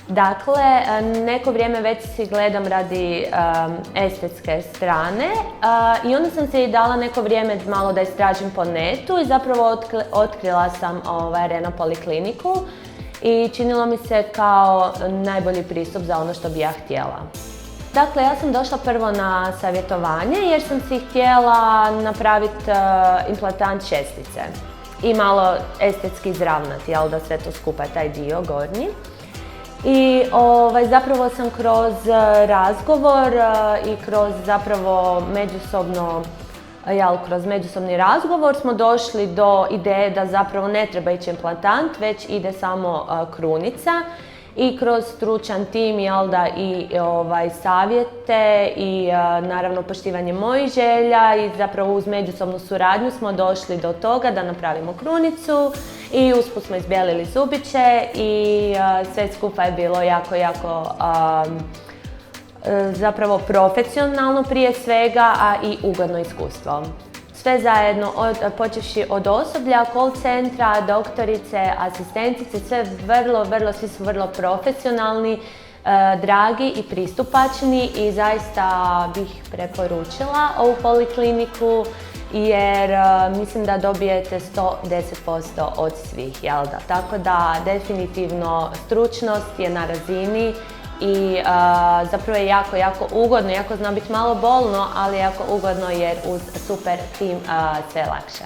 Dakle, neko vrijeme već si gledam radi estetske strane i onda sam se i dala neko vrijeme malo da istražim po netu i zapravo otkrila sam Arena polikliniku i činilo mi se kao najbolji pristup za ono što bi ja htjela. Dakle, ja sam došla prvo na savjetovanje jer sam si htjela napraviti implantant šestice i malo estetski izravnati, jel da sve to skupa taj dio gornji. I zapravo sam kroz razgovor i kroz zapravo kroz međusobni razgovor smo došli do ideje da zapravo ne treba ići implantant, već ide samo krunica. I kroz stručan tim, i savjete i naravno poštivanje mojih želja i zapravo uz međusobnu suradnju smo došli do toga da napravimo krunicu i usput smo izbijelili zubiće i sve skupa je bilo jako zapravo profesionalno prije svega, a i ugodno iskustvo. Sve zajedno, počevši od osoblja, call centra, doktorice, asistentice, svi su vrlo profesionalni, dragi i pristupačni i zaista bih preporučila ovu polikliniku jer mislim da dobijete 110% od svih, jel da? Tako da definitivno stručnost je na razini i zapravo je jako ugodno, iako zna biti malo bolno, ali jako ugodno jer uz super tim sve je lakše.